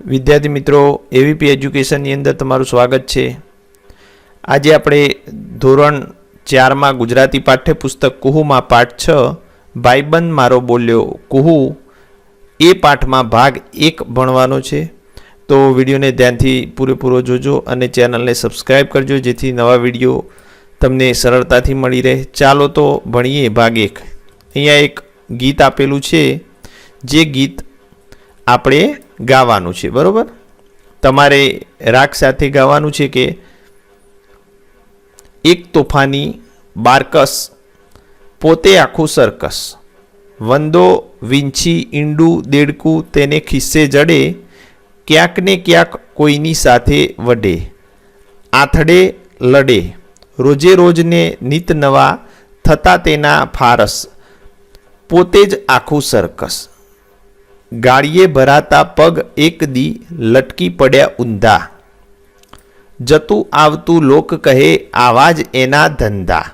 વિદ્યાર્થી મિત્રો, એવીપી એજ્યુકેશનની અંદર તમારું સ્વાગત છે। આજે આપણે ધોરણ 4માં ગુજરાતી પાઠ્યપુસ્તક કુહુમાં પાઠ 6 ભાઈબંધ મારો બોલ્યો કુહુ એ પાઠમાં ભાગ 1 ભણવાનો છે। તો વિડીયોને ધ્યાનથી પૂરેપૂરો જોજો અને ચેનલને સબસ્ક્રાઈબ કરજો જેથી નવા વિડીયો તમને સરળતાથી મળી રહે। ચાલો તો ભણીએ ભાગ 1। અહીંયા એક ગીત આપેલું છે, જે ગીત આપણે ગાવાનું છે, બરોબર? તમારે રાગ સાથે ગાવાનું છે કે એક તોફાની બારકસ પોતે આખું સરકસ, વંદો વીંછી ઈંડું દેડકું તેને ખિસ્સે જડે, ક્યાંક ને ક્યાંક કોઈની સાથે વઢે, આથડે લડે, રોજે રોજને નિત નવા થતા તેના ફારસ, પોતે જ આખું સરકસ, ગાળીએ ભરાતા પગ એક દી લટકી પડ્યા ઊંધા, જતું આવતું લોક કહે આવા જ એના ધંધા,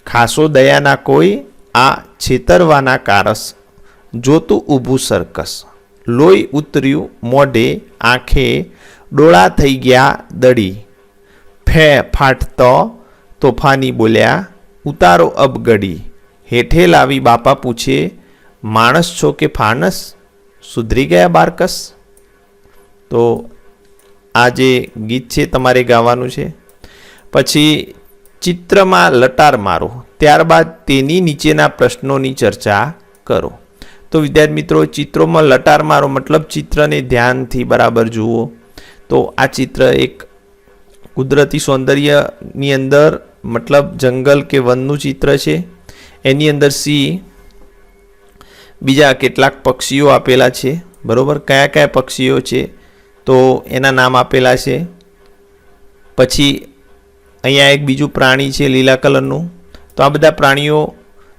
ખાસો દયાના કોઈ આ છેતરવાના કારસ, જોતું ઊભું સરકસ, લોહી ઉતર્યું મોઢે આંખે, ડોળા થઈ ગયા દડી, ફે ફાટતો તોફાની બોલ્યા ઉતારો અબગડી, હેઠે લાવી બાપા પૂછે માણસ છો કે ફાનસ, સુધરી ગયા બારકસ। તો આ જે ગીત છે તમારે ગાવાનું છે। પછી ચિત્રમાં લટાર મારો, ત્યારબાદ તેની નીચેના પ્રશ્નોની ચર્ચા કરો। તો વિદ્યાર્થી મિત્રો, ચિત્રોમાં લટાર મારો મતલબ ચિત્રને ધ્યાનથી બરાબર જુઓ। તો આ ચિત્ર એક કુદરતી સૌંદર્યની અંદર મતલબ જંગલ કે વનનું ચિત્ર છે। એની અંદર સિંહ, બીજા કેટલાક પક્ષીઓ આપેલા છે, બરોબર? કયા કયા પક્ષીઓ છે તો એના નામ આપેલા છે। પછી અહીંયા એક બીજું પ્રાણી છે લીલા કલરનું, તો આ બધા પ્રાણીઓ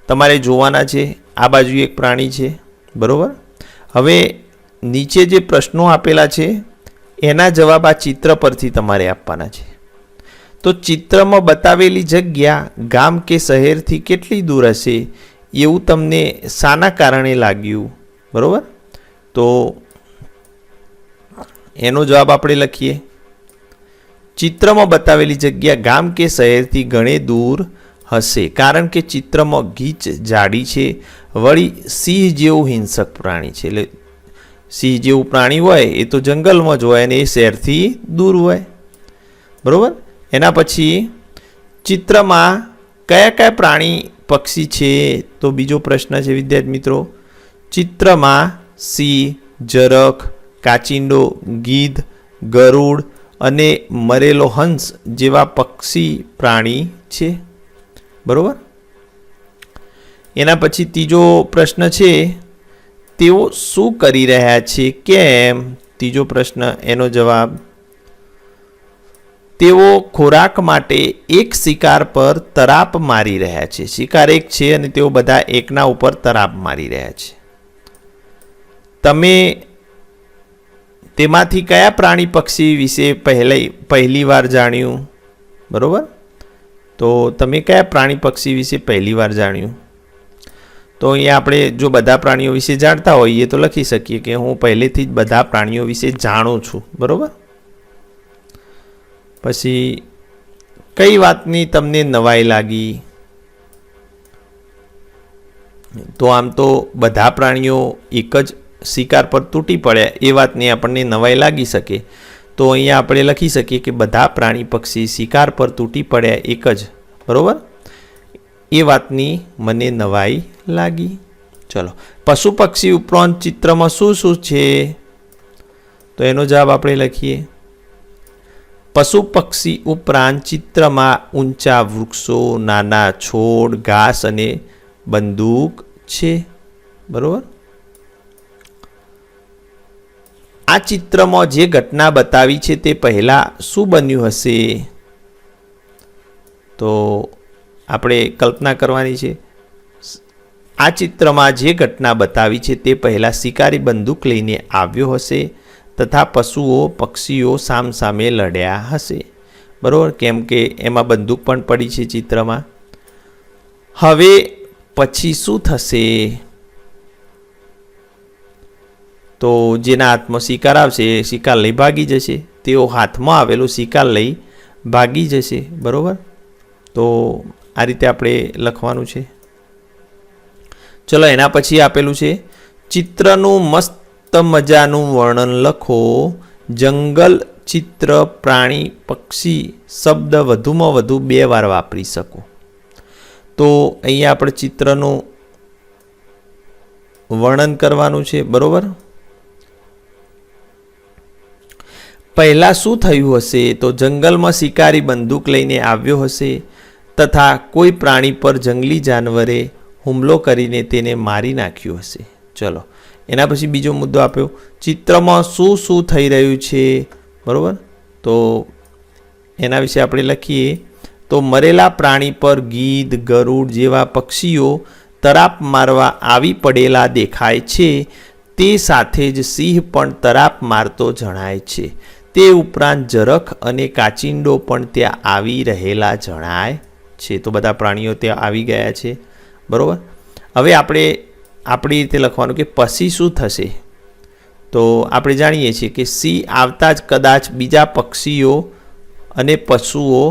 તમારે જોવાના છે। આ બાજુ એક પ્રાણી છે, બરોબર? હવે નીચે જે પ્રશ્નો આપેલા છે એના જવાબ આ ચિત્ર પરથી તમારે આપવાના છે। તો ચિત્રમાં બતાવેલી જગ્યા ગામ કે શહેરથી કેટલી દૂર હશે એવું તમને શાના કારણે લાગ્યું, બરોબર? તો એનો જવાબ આપણે લખીએ। ચિત્રમાં બતાવેલી જગ્યા ગામ કે શહેરથી ઘણી દૂર હશે કારણ કે ચિત્રમાં ગીચ જાડી છે, વળી સિંહ જેવું હિંસક પ્રાણી છે। એટલે સિંહ જેવું પ્રાણી હોય એ તો જંગલમાં જ હોય અને એ શહેરથી દૂર હોય, બરોબર? એના પછી ચિત્રમાં કયા કયા પ્રાણી પક્ષી છે તો બીજો પ્રશ્ન છે વિદ્યાર્થી મિત્રો, ચિત્રમાં સિંહ, જરખ, કાચિંડો, ગીધ, ગરુડ અને મરેલો હંસ જેવા પક્ષી પ્રાણી છે, બરોબર? એના પછી ત્રીજો પ્રશ્ન છે, તેઓ શું કરી રહ્યા છે કેમ? ત્રીજો પ્રશ્ન, એનો જવાબ, તેઓ ખોરાક માટે એક શિકાર પર તરાપ મારી રહ્યા છે। શિકાર એક છે અને તેઓ બધા એકના ઉપર તરાપ મારી રહ્યા છે। તમે તેમાંથી કયા પ્રાણી પક્ષી વિશે પહેલી વાર જાણ્યું, બરોબર? તો તમે કયા પ્રાણી પક્ષી વિશે પહેલી વાર જાણ્યું? તો અહીંયા આપણે જો બધા પ્રાણીઓ વિશે જાણતા હોઈએ તો લખી શકીએ કે હું પહેલેથી જ બધા પ્રાણીઓ વિશે જાણું છું, બરોબર? પછી કઈ વાતની તમને નવાઈ લાગી? તો આમ તો બધા પ્રાણીઓ એક જ શિકાર પર તૂટી પડ્યા એ વાતની આપણને નવાઈ લાગી શકે। તો અહીંયા આપણે લખી શકીએ કે બધા પ્રાણી પક્ષી શિકાર પર તૂટી પડ્યા એક જ, બરોબર? એ વાતની મને નવાઈ લાગી। ચલો, પશુ પક્ષી ઉપરાંત ચિત્રમાં શું શું છે તો એનો જવાબ આપણે લખીએ। પશુ પક્ષી ઉપરાંત ચિત્રમાં ઊંચા વૃક્ષો, નાના છોડ, ઘાસ અને બંદૂક છે, બરોબર? આ ચિત્રમાં જે ઘટના બતાવી છે તે પહેલાં શું બન્યું હશે? તો આપણે કલ્પના કરવાની છે। આ ચિત્રમાં જે ઘટના બતાવી છે તે પહેલાં શિકારી બંદૂક લઈને આવ્યો હશે તથા પશુઓ પક્ષીઓ સામસામે લડ્યા હશે, બરોબર? કેમ કે એમાં બંદૂક પણ પડી છે ચિત્રમાં। હવે પછી શું થશે? તો જેના હાથમાં શિકાર આવશે એ શિકાર લઈ ભાગી જશે, તેઓ હાથમાં આવેલો શિકાર લઈ ભાગી જશે. બરાબર, તો આ રીતે આપણે લખવાનું છે. ચલો, એના પછી આપેલું છે ચિત્રનું મસ્ત મજાનું વર્ણન લખો. જંગલ, ચિત્ર, પ્રાણી, પક્ષી શબ્દ વધુમાં વધુ 2 વાર વાપરી શકો. તો અહીંયા આપણે ચિત્રનું વર્ણન કરવાનું છે. બરોબર, પહેલાં શું થયું હશે? તો જંગલમાં શિકારી બંદૂક લઈને આવ્યો હશે તથા કોઈ પ્રાણી પર જંગલી જાનવરે હુમલો કરીને તેને મારી નાખ્યું હશે. ચલો, એના પછી બીજો મુદ્દો આપ્યો, ચિત્રમાં શું શું થઈ રહ્યું છે. બરાબર, તો એના વિશે આપણે લખીએ. તો મરેલા પ્રાણી પર ગીધ, ગરુડ જેવા પક્ષીઓ તરાપ મારવા આવી પડેલા દેખાય છે. તે સાથે જ સિંહ પણ તરાપ મારતો જણાય છે. તે ઉપરાંત જરખ અને કાચિંડો પણ ત્યાં આવી રહેલા જણાય છે. તો બધા પ્રાણીઓ ત્યાં આવી ગયા છે. બરાબર, હવે આપણે આપણી રીતે લખવાનું કે પછી શું થશે. તો આપણે જાણીએ છીએ કે સિંહ આવતા જ કદાચ બીજા પક્ષીઓ અને પશુઓ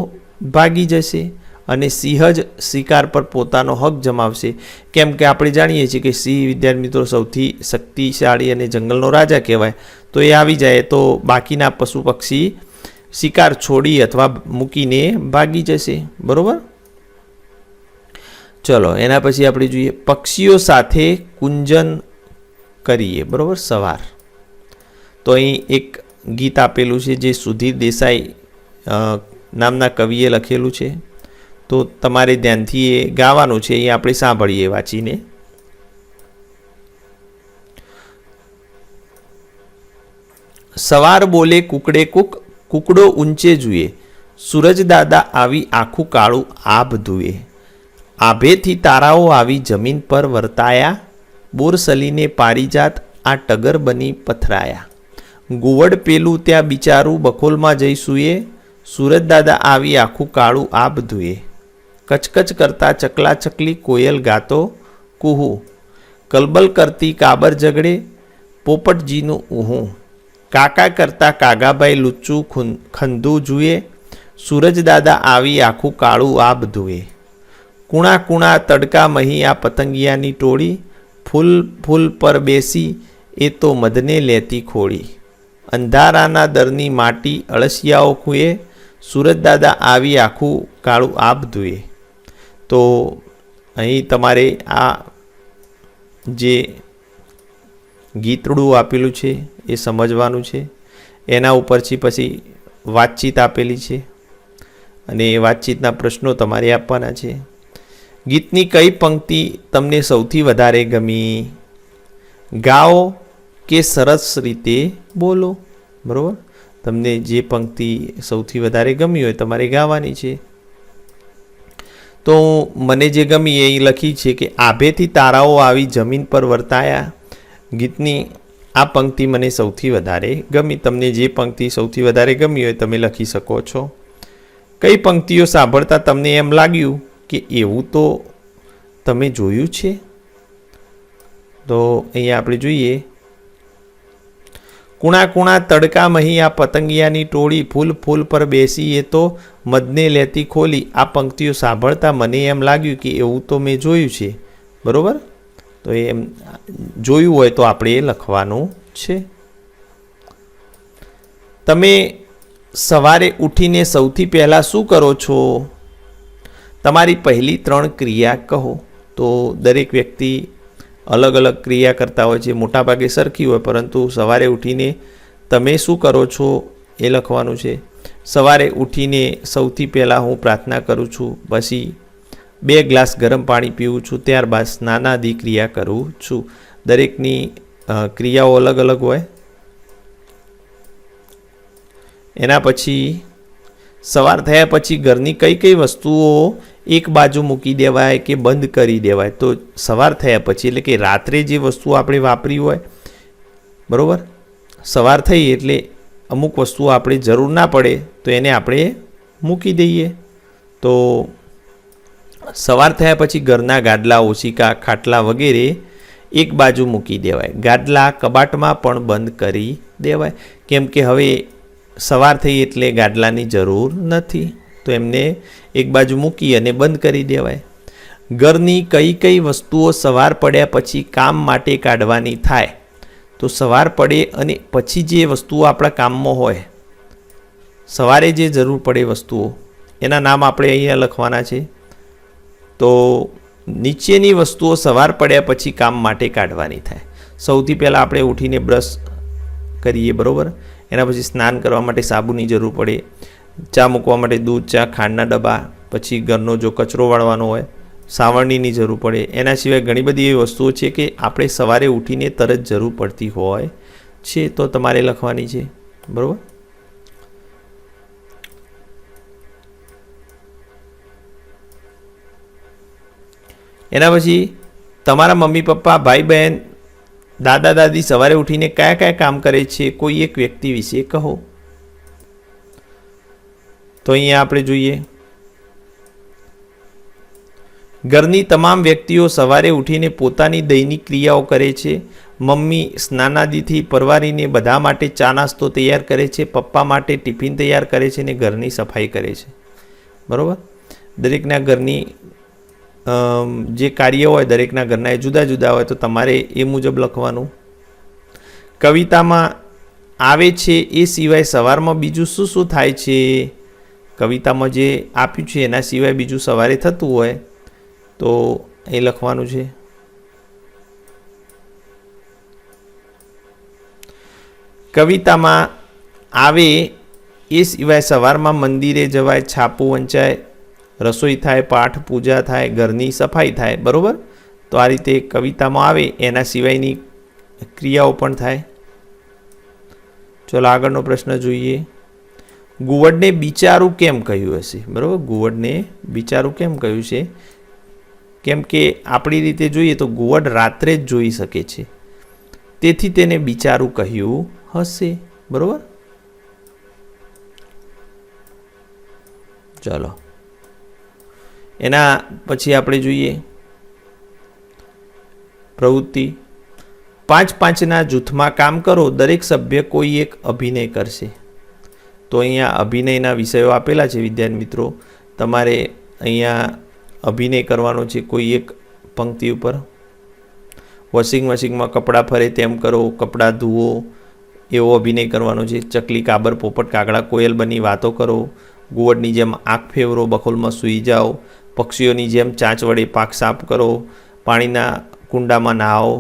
ભાગી જશે અને સિંહ જ શિકાર પર પોતાનો હક જમાવશે. કેમ કે આપણે જાણીએ છીએ કે સિંહ, વિદ્યાર્થી મિત્રો, સૌથી શક્તિશાળી અને જંગલનો રાજા કહેવાય. તો એ આવી જાય તો બાકીના પશુ પક્ષી શિકાર છોડી અથવા મૂકીને ભાગી જશે. બરાબર, ચલો એના પછી આપણે જોઈએ પક્ષીઓ સાથે કુંજન કરીએ. બરાબર, સવાર. તો અહીં એક ગીત આપેલું છે જે સુધીર દેસાઈ નામના કવિએ લખેલું છે. તો તમારે ધ્યાનથી એ ગાવાનું છે. એ આપણે સાંભળીએ વાંચીને. સવાર બોલે કુકડે કુક, કુકડો ઊંચે જુએ, સૂરજ દાદા આવી આખું કાળું આભ ધુએ. આભેથી તારાઓ આવી જમીન પર વર્તાયા, બોરસલીને પારિજાત આ ટગર બની પથરાયા. ગુવડ પેલું ત્યાં બિચારું બખોલમાં જઈ સૂએ, સૂરજ દાદા આવી આખું કાળું આભ ધુએ. કચકચ કરતા ચકલા ચકલી કોયલ ગાતો કુહુ, કલબલ કરતી કાબર ઝઘડે પોપટજીનું ઊહું. કાકા કરતા કાગાભાઈ લુચ્ચું ખંધું જુએ, સૂરજ દાદા આવી આખું કાળું આભ ધુએ. કુણા કુણા તડકા મહી આ પતંગિયાની ટોળી, ફૂલ ફૂલ પર બેસી એ તો મધને લેતી ખોળી. અંધારાના દરની માટી અળસિયાઓ ખૂએ, સૂરજ દાદા આવી આખું કાળું આભ ધુએ. તો અહીં તમારે આ જે ગીતડું આપેલું છે એ સમજવાનું છે. એના ઉપરથી પછી વાતચીત આપેલી છે અને એ વાતચીતના પ્રશ્નો તમારે આપવાના છે. ગીતની કઈ પંક્તિ તમને સૌથી વધારે ગમી? ગાઓ કે સરસ રીતે બોલો. બરાબર, તમને જે પંક્તિ સૌથી વધારે ગમી હોય તમારે ગાવાની છે. તો મને જે ગમી એ લખી છે કે આભેથી તારાઓ આવી જમીન પર વર્તાયા. ગીતની આ પંક્તિ મને સૌથી વધારે ગમી. તમને જે પંક્તિ સૌથી વધારે ગમી હોય તમે લખી શકો છો. કઈ પંક્તિઓ સાંભળતા તમને એમ લાગ્યું કે એવું તો તમે જોયું છે? તો અહીંયા આપણે જોઈએ, કુણા કુણા તડકા મહી આ પતંગિયાની ટોળી, ફૂલ ફૂલ પર બેસી એ તો મધને લેતી ખોલી. આ પંક્તિઓ સાંભળતા મને એમ લાગ્યું કે એવું તો મેં જોયું છે. બરાબર, તો એમ જોયું હોય તો આપણે એ લખવાનું છે. તમે સવારે ઉઠીને સૌથી પહેલાં શું કરો છો? તમારી પહેલી 3 ક્રિયા કહો. તો દરેક વ્યક્તિ અલગ અલગ ક્રિયા કરતા હોય છે. મોટાભાગે સરખી હોય, પરંતુ સવારે ઉઠીને તમે શું કરો છો એ લખવાનું છે. સવારે ઉઠીને સૌથી પહેલાં હું પ્રાર્થના કરું છું, પછી 2 ગ્લાસ ગરમ પાણી પીવું છું, ત્યારબાદ સ્નાનાદિ ક્રિયા કરું છું. દરેકની ક્રિયાઓ અલગ અલગ હોય. એના પછી સવાર થયા પછી ઘરની કઈ કઈ વસ્તુઓ એક બાજુ મૂકી દેવાય કે બંધ કરી દેવાય? તો સવાર થયા પછી એટલે કે રાત્રે જે વસ્તુઓ આપણે વાપરી હોય, બરાબર, સવાર થઈ એટલે અમુક વસ્તુઓ આપણે જરૂર ના પડે તો એને આપણે મૂકી દઈએ. તો સવાર થયા પછી ઘરના ગાદલા, ઓશિકા, ખાટલા વગેરે એક બાજુ મૂકી દેવાય. ગાદલા કબાટમાં પણ બંધ કરી દેવાય, કેમ કે હવે સવાર થઈ એટલે ગાદલાની જરૂર નથી, તો એમને એક બાજુ મૂકી અને બંધ કરી દેવાય. ઘરની કઈ કઈ વસ્તુઓ સવાર પડ્યા પછી કામ માટે કાઢવાની થાય? તો સવાર પડે અને પછી જે વસ્તુઓ આપણા કામમાં હોય, સવારે જે જરૂર પડે વસ્તુઓ, એના નામ આપણે અહીંયા લખવાના છે. તો નીચેની વસ્તુઓ સવાર પડ્યા પછી કામ માટે કાઢવાની થાય. સૌથી પહેલાં આપણે ઉઠીને બ્રશ કરીએ, બરાબર. એના પછી સ્નાન કરવા માટે સાબુની જરૂર પડે, ચા મૂકવા માટે દૂધ, ચા, ખાંડના ડબ્બા, પછી ઘરનો જો કચરો વાળવાનો હોય સાવરણીની જરૂર પડે. એના સિવાય ઘણી બધી એવી વસ્તુઓ છે કે આપણે સવારે ઉઠીને તરત જરૂર પડતી હોય છે, તો તમારે લખવાની છે, બરાબર. એના પછી તમારા મમ્મી પપ્પા, ભાઈ બહેન, દાદા દાદી સવારે ઉઠીને કયા કયા કામ કરે છે, કોઈ એક વ્યક્તિ વિશે કહો. તો અહીંયા આપણે જોઈએ, ઘરની તમામ વ્યક્તિઓ સવારે ઉઠીને પોતાની દૈનિક ક્રિયાઓ કરે છે. મમ્મી સ્નાનાદિથી પરવારીને બધા માટે ચા નાસ્તો તૈયાર કરે છે, પપ્પા માટે ટિફિન તૈયાર કરે છે અને ઘરની સફાઈ કરે છે, બરાબર. દરેકના ઘરની જે કાર્ય હોય દરેકના ઘરના એ જુદા જુદા હોય, તો તમારે એ મુજબ લખવાનું. કવિતામાં આવે છે એ સિવાય સવારમાં બીજું શું શું થાય છે? કવિતામાં જે આપ્યું છે એના સિવાય બીજું સવારે થતું હોય તો એ લખવાનું છે. કવિતામાં આવે એ સિવાય સવારમાં મંદિરે જવાય, છાપું વંચાય, રસોઈ થાય, પાઠ પૂજા થાય, ઘરની સફાઈ થાય, બરાબર. તો આ રીતે કવિતામાં આવે એના સિવાયની ક્રિયાઓ પણ થાય. ચલો આગળનો પ્રશ્ન જોઈએ. ગુવડને બિચારું કેમ કહ્યું હશે? બરાબર, ગુવડને બિચારું કેમ કહ્યું છે? કેમ કે આપણી રીતે જોઈએ તો ગુવડ રાત્રે જ જોઈ શકે છે, તેથી તેને બિચારું કહ્યું હશે, બરાબર. ચલો એના પછી આપણે જોઈએ પ્રવૃત્તિ. 5-5ના જૂથમાં કામ કરો, દરેક સભ્ય કોઈ એક અભિનય કરશે. તો અહીંયા અભિનયના વિષયો આપેલા છે વિદ્યાર્થી મિત્રો. તમારે અહીંયા અભિનય કરવાનો છે કોઈ એક પંક્તિ ઉપર. વોશિંગ મશીનમાં કપડાં ફરે તેમ કરો, કપડાં ધુઓ એવો અભિનય કરવાનો છે. ચકલી, કાબર, પોપટ, કાગડા, કોયલ બની વાતો કરો. ગુવડની જેમ આંખ ફેવરો, બખોલમાં સૂઈ જાઓ. પક્ષીઓની જેમ ચાંચ વડે પાક સાફ કરો. પાણીના કુંડામાં નહાઓ.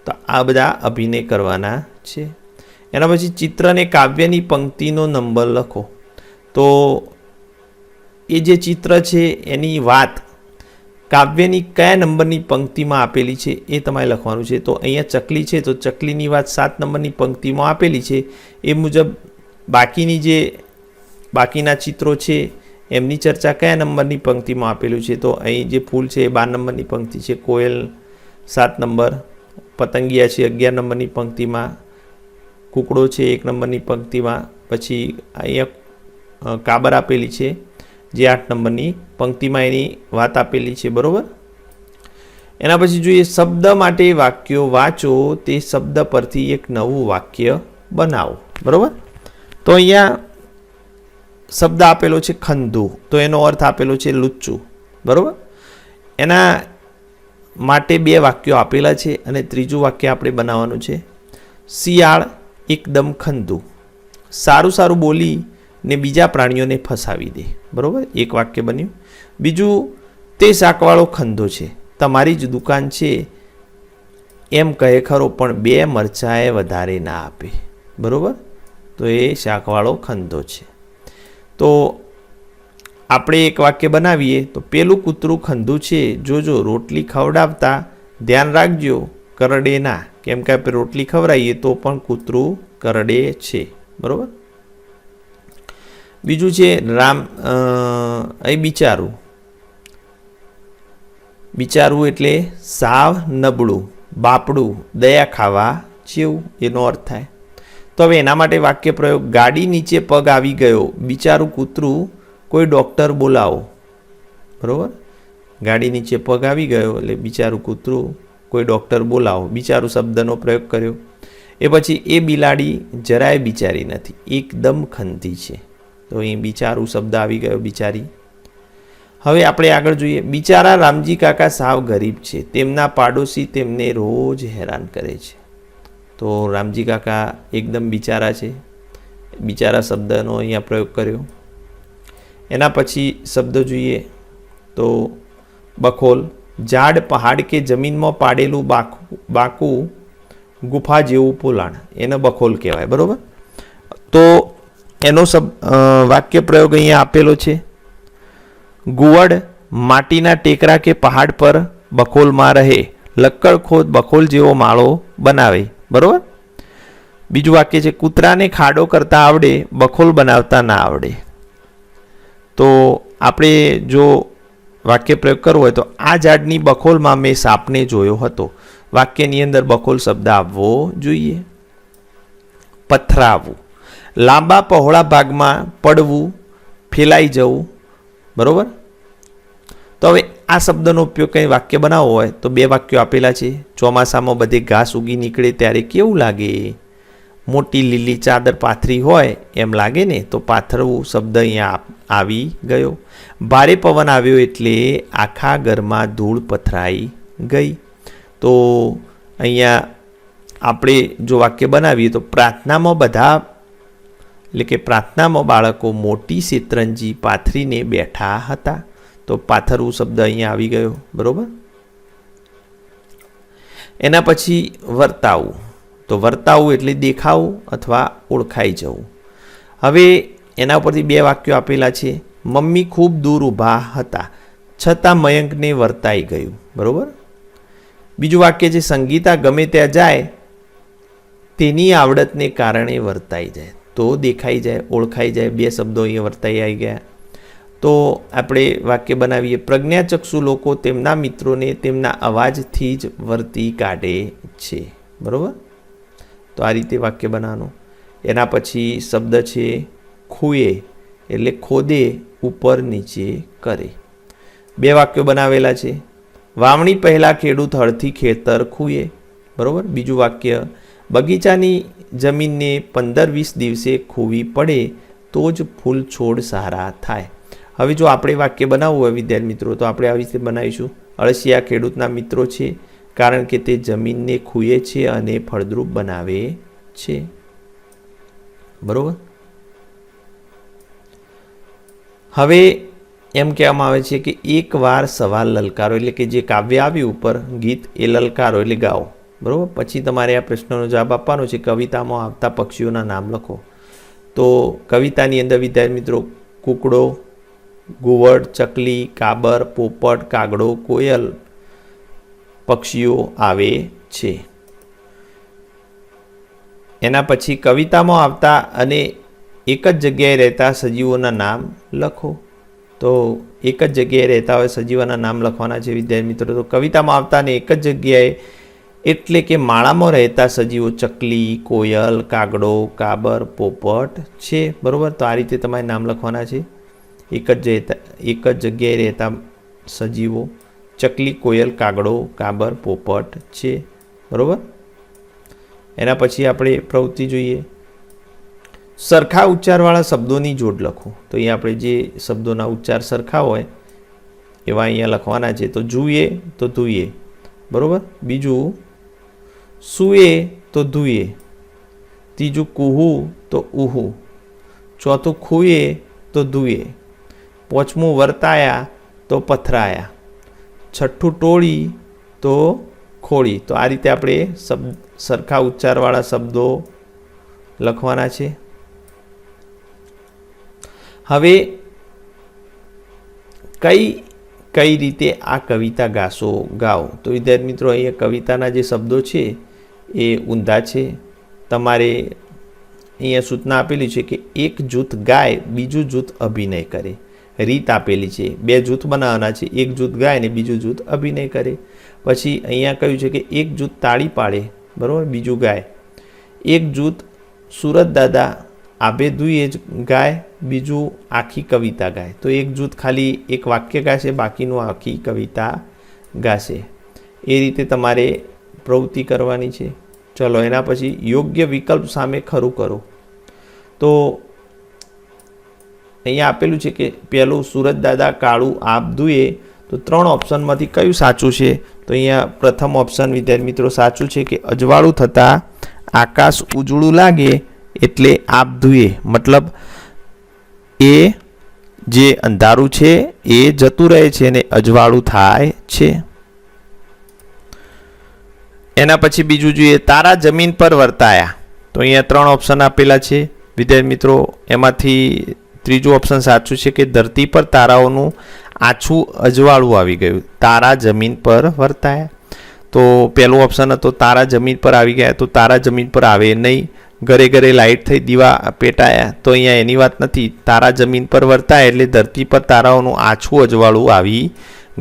તો આ બધા અભિનય કરવાના છે. એના પછી ચિત્ર અને કાવ્યની પંક્તિનો નંબર લખો. તો એ જે ચિત્ર છે એની વાત કાવ્યની કયા નંબરની પંક્તિમાં આપેલી છે એ તમારે લખવાનું છે. તો અહીંયા ચકલી છે તો ચકલીની વાત 7 નંબરની પંક્તિમાં આપેલી છે. એ મુજબ બાકીના ચિત્રો છે એમની ચર્ચા કયા નંબરની પંક્તિમાં આપેલું છે? તો અહીં જે ફૂલ છે એ 12 નંબરની પંક્તિ છે, કોયલ 7 નંબર, પતંગિયા છે 11 નંબરની પંક્તિમાં, કૂકડો છે 1 નંબરની પંક્તિમાં, પછી અહીંયા કાબર આપેલી છે જે 8 નંબરની પંક્તિમાં એની વાત આપેલી છે, બરાબર. એના પછી જોઈએ શબ્દ માટે વાક્યો વાંચો, તે શબ્દ પરથી એક નવું વાક્ય બનાવો, બરાબર. તો અહીંયા શબ્દ આપેલો છે ખંધુ, તો એનો અર્થ આપેલો છે લુચ્ચું, બરાબર. એના માટે 2 વાક્યો આપેલા છે અને ત્રીજું વાક્ય આપણે બનાવવાનું છે. શિયાળ એકદમ ખંધુ, સારું સારું બોલી ને બીજા પ્રાણીઓને ફસાવી દે, બરાબર. એક વાક્ય બન્યું. બીજું, તે શાકવાળો ખંધો છે, તમારી જ દુકાન છે એમ કહે ખરો, પણ 2 મરચાંએ વધારે ના આપે, બરાબર. તો એ શાકવાળો ખંધો છે. તો આપણે એક વાક્ય બનાવીએ તો પેલું કૂતરું ખંધું છે, જોજો રોટલી ખવડાવતા ધ્યાન રાખજો કરડે ના, કેમ કે આપણે રોટલી ખવડાવીએ તો પણ કૂતરું કરડે છે, બરાબર. બીજું છે અહીં બિચારું એટલે સાવ નબળું, બાપડું, દયા ખાવા જેવું એનો અર્થ થાય. તો હવે એના માટે વાક્ય પ્રયોગ. ગાડી નીચે પગ આવી ગયો, બિચારું કૂતરું, કોઈ ડૉક્ટર બોલાવો, બરાબર. ગાડી નીચે પગ આવી ગયો એટલે બિચારું કૂતરું, કોઈ ડૉક્ટર બોલાવો, બિચારું શબ્દનો પ્રયોગ કર્યો. એ પછી એ બિલાડી જરાય બિચારી નથી, એકદમ ખંતી છે. તો અહીં બિચારું શબ્દ આવી ગયો, બિચારી. હવે આપણે આગળ જોઈએ. બિચારા રામજી કાકા સાવ ગરીબ છે, તેમના પાડોશી તેમને રોજ હેરાન કરે છે. તો રામજી કાકા એકદમ બિચારા છે, બિચારા શબ્દનો અહીંયા પ્રયોગ કર્યો. એના પછી શબ્દ જોઈએ તો બખોલ. ઝાડ, પહાડ કે જમીનમાં પાડેલું બાકું ગુફા જેવું પોલાણ, એને બખોલ કહેવાય. બરાબર. તો એનો વાક્ય પ્રયોગ અહીંયા આપેલો છે. ગુવડ માટીના ટેકરા કે પહાડ પર બખોલમાં રહે, લક્કડ ખોદ બખોલ જેવો માળો બનાવે. બરાબર. બીજું વાક્ય છે. કૂતરાને ખાડો કરતા આવડે, બખોલ બનાવતા ના આવડે. તો આપણે જો વાક્ય પ્રયોગ કરવો હોય તો આ ઝાડની બખોલમાં મેં સાપને જોયો હતો. વાક્યની અંદર બખોલ શબ્દ આવવો જોઈએ. પથરાવવું, લાંબા પહોળા ભાગમાં પડવું, ફેલાઈ જવું. બરાબર. તો હવે આ શબ્દનો ઉપયોગ કંઈ વાક્ય બનાવવો હોય તો બે વાક્યો આપેલા છે. ચોમાસામાં બધે ઘાસ ઉગી નીકળે ત્યારે કેવું લાગે? મોટી લીલી ચાદર પાથરી હોય એમ લાગે ને. તો પાથરવું શબ્દ અહીંયા આવી ગયો. ભારે પવન આવ્યો એટલે આખા ઘરમાં ધૂળ પથરાઈ ગઈ. તો અહીંયા આપણે જો વાક્ય બનાવીએ તો પ્રાર્થનામાં બધા, એટલે કે પ્રાર્થનામાં બાળકો મોટી શેતરંજી પાથરીને બેઠા હતા. તો પાથરવું શબ્દ અહીંયા આવી ગયો. બરાબર. એના પછી વર્તાવું. તો વર્તાવું એટલે દેખાવું અથવા ઓળખાઈ જવું. હવે એના ઉપરથી બે વાક્યો આપેલા છે. મમ્મી ખૂબ દૂર ઊભા હતા છતાં મયંકને વર્તાઈ ગયું. બરાબર. બીજું વાક્ય છે. સંગીતા ગમે ત્યાં જાય તેની આવડતને કારણે વર્તાઈ જાય. તો દેખાઈ જાય, ઓળખાઈ જાય. બે શબ્દો અહીંયા વર્તાઈ આવી ગયા. તો આપણે વાક્ય બનાવીએ. પ્રજ્ઞાચક્ષુ લોકો તેમના મિત્રોને તેમના અવાજથી જ વર્તી કાઢે છે. બરાબર. તો આ રીતે વાક્ય બનાવવાનું. એના પછી શબ્દ છે ખૂએ, એટલે ખોદે, ઉપર નીચે કરે. બે વાક્યો બનાવેલા છે. વાવણી પહેલાં ખેડૂત હળથી ખેતર ખૂએ. બરાબર. બીજું વાક્ય. બગીચાની જમીનને 15-20 દિવસે ખૂવી પડે તો જ ફૂલ છોડ સારા થાય. હવે જો આપણે વાક્ય બનાવવું હોય વિદ્યાર્થી મિત્રો તો આપણે આવી રીતે બનાવીશું. અળસિયા ખેડૂતના મિત્રો છે કારણ કે તે જમીનને ખૂએ છે અને ફળદ્રુપ બનાવે છે. બરાબર. હવે એમ કહેવામાં આવે છે કે એકવાર સવાલ લલકારો, એટલે કે જે કાવ્ય આવ્યું ઉપર ગીત એ લલકારો એટલે ગાઓ. બરાબર. પછી તમારે આ પ્રશ્નનો જવાબ આપવાનો છે. કવિતામાં આવતા પક્ષીઓના નામ લખો. તો કવિતાની અંદર વિદ્યાર્થી મિત્રો કૂકડો, ગુવડ, ચકલી, કાબર, પોપટ, કાગડો, કોયલ પક્ષીઓ આવે છે. એના પછી કવિતામાં આવતા અને એક જ જગ્યાએ રહેતા સજીવોના નામ લખો. તો એક જ જગ્યાએ રહેતા હોય સજીવોના નામ લખવાના છે વિદ્યાર્થી મિત્રો. તો કવિતામાં આવતા અને એક જ જગ્યાએ એટલે કે માળામાં રહેતા સજીવો ચકલી, કોયલ, કાગડો, કાબર, પોપટ છે. બરાબર. તો આ રીતે તમારે નામ લખવાના છે. એક જ જગ્યાએ રહેતા સજીવો ચકલી, કોયલ, કાગડો, કાબર, પોપટ છે. બરાબર. એના પછી આપણે પ્રવૃત્તિ જોઈએ. સરખા ઉચ્ચારવાળા શબ્દોની જોડ લખો. તો અહીંયા આપણે જે શબ્દોના ઉચ્ચાર સરખા હોય એવા અહીંયા લખવાના છે. તો જુએ તો ધુએ. બરાબર. બીજું સુએ તો ધુએ. ત્રીજું કુહુ તો ઉહુ. ચોથું ખૂએ તો ધુએ. પાંચમું વર્તાયા તો પથરાયા. છઠ્ઠું ટોળી તો ખોળી. તો આ રીતે આપણે સરખા ઉચ્ચારવાળા શબ્દો લખવાના છે. હવે કઈ રીતે આ કવિતા ગાઓ. તો વિદ્યાર્થી મિત્રો અહીંયા કવિતાના જે શબ્દો છે એ ઊંધા છે. તમારે અહીંયા સૂચના આપેલી છે કે એક જૂથ ગાય, બીજું જૂથ અભિનય કરે. રીત આપેલી છે. બે જૂથ બનાવવાના છે. એક જૂથ ગાય ને બીજું જૂથ અભિનય કરે. પછી અહીંયા કહ્યું છે કે એક જૂથ તાળી પાડે. બરાબર. બીજું ગાય. એક જૂથ સુરત દાદા આભે દુએ જ ગાય, બીજું આખી કવિતા ગાય. તો એક જૂથ ખાલી એક વાક્ય ગાશે, બાકીનું આખી કવિતા ગાશે. એ રીતે તમારે પ્રવૃત્તિ કરવાની છે. ચલો એના પછી યોગ્ય વિકલ્પ સામે ખરું કરો. તો અહીંયા આપેલું છે કે પહેલું સુરજદાદા કાળું આપ ધુએ. તો 3 ઓપ્શનમાંથી કયું સાચું છે? તો અહીંયા પ્રથમ ઓપ્શન વિદ્યાર્થી મિત્રો સાચું છે કે અજવાળું થતાં આકાશ ઉજળું લાગે એટલે આપ ધુએ, મતલબ એ જે અંધારું છે એ જતું રહે છે અને અજવાળું થાય છે. એના પછી બીજું જોઈએ, તારા જમીન પર વર્તાયા. તો અહીંયા 3 ઓપ્શન આપેલા છે વિદ્યાર્થી મિત્રો. એમાંથી ત્રીજું ઓપ્શન સાચું છે કે ધરતી પર તારાઓનું આછું અજવાળું આવી ગયું. તારા જમીન પર વર્તાયા. તો પહેલું ઓપ્શન હતો તારા જમીન પર આવી ગયા. તો તારા જમીન પર આવે નહીં. ઘરે ઘરે લાઇટ થઈ દીવા પેટાયા. તો અહીંયા એની વાત નથી. તારા જમીન પર વર્તાય એટલે ધરતી પર તારાઓનું આછું અજવાળું આવી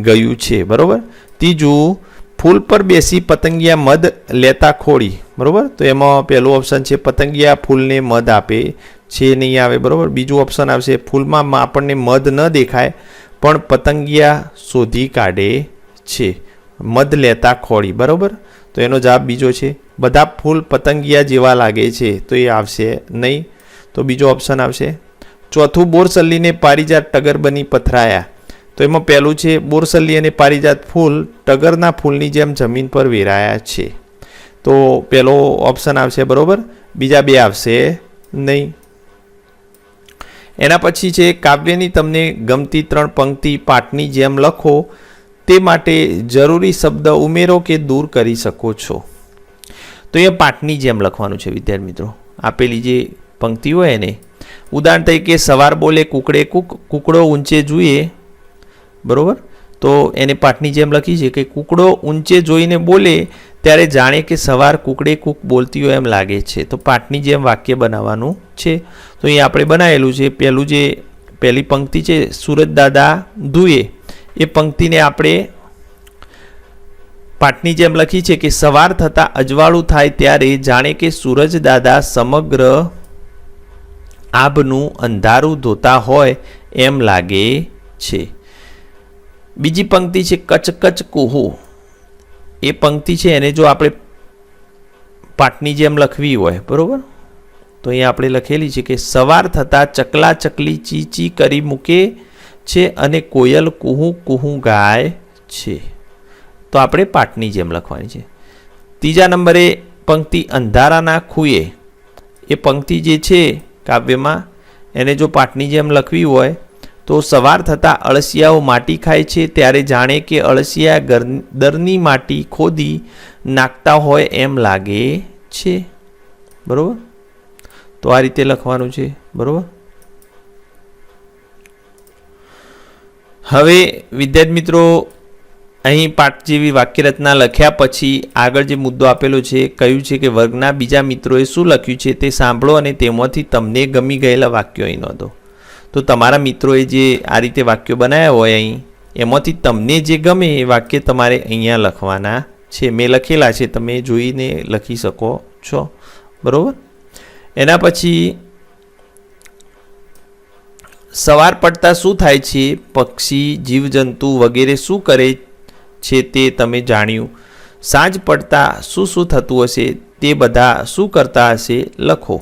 ગયું છે. બરાબર. ત્રીજું, ફૂલ પર બેસી પતંગિયા મધ લેતા ખોડી. બરાબર. તો એમાં પહેલું ઓપ્શન છે પતંગિયા ફૂલને મધ આપે છે, નહીં આવે. બરાબર. બીજું ઓપ્શન આવશે ફૂલમાં આપણને મધ ન દેખાય પણ પતંગિયા શોધી કાઢે છે, મધ લેતા ખોડી. બરાબર. તો એનો જવાબ બીજો છે બધા ફૂલ પતંગિયા જેવા લાગે છે. તો એ આવશે નહીં. તો બીજો ઓપ્શન આવશે. ચોથું, બોરસલ્લીને પારિજાત ટગર બની પથરાયા. તો એમાં પહેલું છે બોરસલ્લી અને પારિજાત ફૂલ ટગરના ફૂલની જેમ જમીન પર વેરાયા છે. તો પહેલો ઓપ્શન આવશે. બરાબર. બીજા બે આવશે નહીં. એના પછી છે કાવ્યની તમને ગમતી 3 પંક્તિ પાઠની જેમ લખો. તે માટે જરૂરી શબ્દ ઉમેરો કે દૂર કરી શકો છો. તો એ પાઠની જેમ લખવાનું છે વિદ્યાર્થી મિત્રો. આપેલી જે પંક્તિ હોય એને ઉદાહરણ તરીકે સવાર બોલે કુકડે કૂક, કુકડો ઊંચે જોઈએ. બરાબર. તો એને પાઠની જેમ લખી છે કે કુકડો ઊંચે જોઈને બોલે ત્યારે જાણે કે સવાર કુકડે કૂક બોલતી હોય એમ લાગે છે. તો પાઠની જેમ વાક્ય બનાવવાનું છે. તો અહીં આપણે બનાવેલું છે. પહેલી પંક્તિ છે સુરજદાદા ધુએ. એ પંક્તિને આપણે પાઠની જેમ લખી છે કે સવાર થતાં અજવાળું થાય ત્યારે જાણે કે સૂરજદાદા સમગ્ર આભનું અંધારું ધોતા હોય એમ લાગે છે. બીજી પંક્તિ છે કચકચ કુહુ. એ પંક્તિ છે એને જો આપણે પાઠની જેમ લખવી હોય, બરાબર, તો અહીંયા આપણે લખેલી છે કે સવાર થતાં ચકલા ચકલી ચી ચી કરી મૂકે છે અને કોયલ કુહુ કુહુ ગાય છે. તો આપણે પાઠની જેમ લખવાની છે. ત્રીજા નંબરે પંક્તિ અંધારાના ખૂએ. એ પંક્તિ જે છે કાવ્યમાં એને જો પાઠની જેમ લખવી હોય તો સવાર થતાં અળસિયાઓ માટી ખાય છે ત્યારે જાણે કે અળસિયા દરની માટી ખોદી નાખતા હોય એમ લાગે છે. બરાબર. તો આ રીતે લખવાનું છે. બરાબર. હવે વિદ્યાર્થી મિત્રો અહીં પાઠ જેવી વાક્યરચના લખ્યા પછી આગળ જે મુદ્દો આપેલો છે કહ્યું છે કે વર્ગના બીજા મિત્રોએ શું લખ્યું છે તે સાંભળો અને તેમાંથી તમને ગમી ગયેલા વાક્યો અહીં નોંધો. તો તમારા મિત્રોએ જે આ રીતે વાક્યો બનાવ્યા હોય અહીં એમાંથી તમને જે ગમે એ વાક્ય તમારે અહીંયા લખવાના છે. મેં લખેલા છે, તમે જોઈને લખી શકો છો. બરાબર. એના પછી સવાર પડતા શું થાય છે, પક્ષી જીવજંતુ વગેરે શું કરે છે તે તમે જાણ્યું. સાંજ પડતા શું શું થતું હશે તે બધા શું કરતા હશે લખો.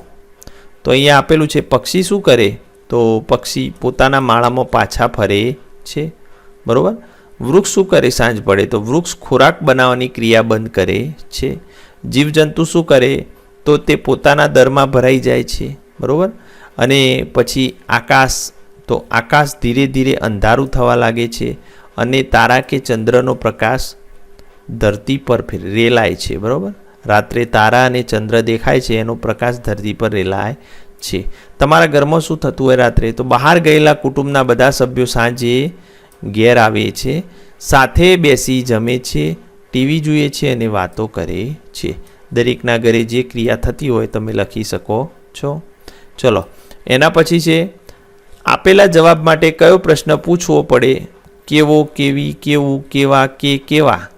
તો અહીંયા આપેલું છે પક્ષી શું કરે, તો પક્ષી પોતાના માળામાં પાછા ફરે છે. બરાબર. વૃક્ષ શું કરે સાંજ પડે, તો વૃક્ષ ખોરાક બનાવવાની ક્રિયા બંધ કરે છે. જીવજંતુ શું કરે, તો તે પોતાના દરમાં ભરાઈ જાય છે. બરાબર. અને પછી આકાશ, તો આકાશ ધીરે ધીરે અંધારું થવા લાગે છે અને તારા કે ચંદ્રનો પ્રકાશ ધરતી પર રેલાય છે. બરાબર. રાત્રે તારા અને ચંદ્ર દેખાય છે, એનો પ્રકાશ ધરતી પર રેલાય છે. તમારા ઘરમાં શું થતું હોય રાત્રે, તો બહાર ગયેલા કુટુંબના બધા સભ્યો સાંજે ઘેર આવે છે, સાથે બેસી જમે છે, ટીવી જુએ છે અને વાતો કરે છે. દરેકના ઘરે જે ક્રિયા થતી હોય તમે લખી શકો છો. ચલો એના પછી છે આપેલા જવાબ માટે કયો પ્રશ્ન પૂછવો પડે, કેવો, કેવી, કેવું, કેવા, કે કેવા.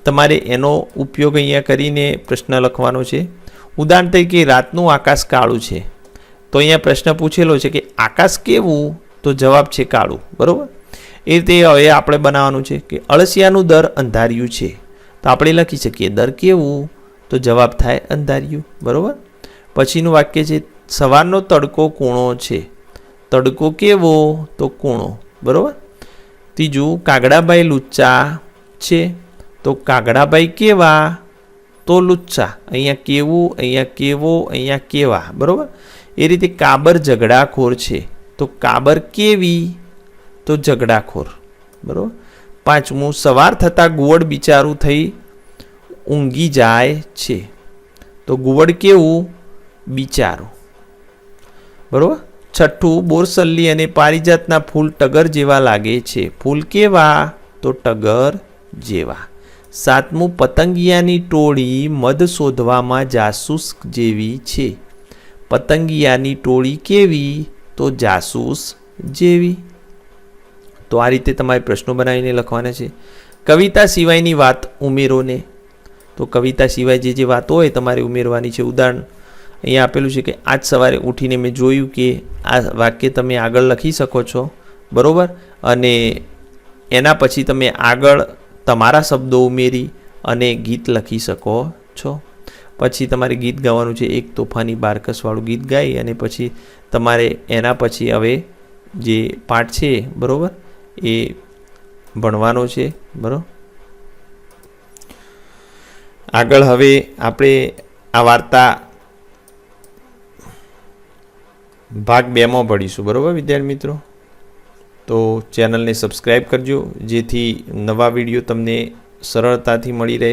તમારે એનો ઉપયોગ અહીંયા કરીને પ્રશ્ન લખવાનો છે. ઉદાહરણ તરીકે રાતનું આકાશ કાળું છે, તો અહીંયા પ્રશ્ન પૂછેલો છે કે આકાશ કેવું, તો જવાબ છે કાળું. બરાબર. એ રીતે હવે આપણે બનાવવાનું છે કે અળસિયાનું દર અંધાર્યું છે, તો આપણે લખી શકીએ દર કેવું, તો જવાબ થાય અંધાર્યું, બરાબર. પછીનું વાક્ય છે સવારનો તડકો કૂણો છે, તડકો કેવો, તો કૂણો, બરાબર. ત્રીજું કાગડાભાઈ લુચ્ચા છે, તો કાગડાભાઈ કેવા, તો લુચ્ચા. અહીંયા કેવું, અહીંયા કેવો, અહીંયા કેવા, બરાબર. એ રીતે કાબર ઝઘડાખોર છે, તો કાબર કેવી, તો ઝઘડાખોર, બરાબર. પાંચમું સવાર થતાં ગુવડ બિચારું થઈ ઊંઘી જાય છે, તો ગુવડ કેવું, બિચારું, બરાબર. છઠ્ઠું બોરસલ્લી અને પારિજાતના ફૂલ ટગર જેવા લાગે છે, ફૂલ કેવા, તો ટગર જેવા. સાતમું પતંગિયાની ટોળી મધ શોધવામાં જાસૂસ જેવી છે, પતંગિયાની ટોળી કેવી, તો જાસૂસ જેવી. તો આ રીતે તમારે પ્રશ્નો બનાવીને લખવાના છે. કવિતા સિવાયની વાત ઉમેરો ને, તો કવિતા સિવાય જે વાતો હોય તમારે ઉમેરવાની છે. ઉદાહરણ અહીંયા આપેલું છે કે આજ સવારે ઉઠીને મેં જોયું કે, આ વાક્ય તમે આગળ લખી શકો છો, બરાબર. અને એના પછી તમે આગળ તમારા શબ્દો ઉમેરી અને ગીત લખી શકો છો. પછી તમારે ગીત ગાવાનું છે, એક તોફાની બારકસવાળું ગીત ગાઈ અને પછી તમારે એના પછી હવે જે પાઠ છે, બરાબર, એ ભણવાનો છે, બરાબર. આગળ હવે આપણે આ વાર્તા ભાગ 2માં ભણીશું, બરાબર વિદ્યાર્થી મિત્રો. તો ચેનલને સબસ્ક્રાઈબ કરજો જેથી નવા વિડીયો તમને સરળતાથી મળી રહે.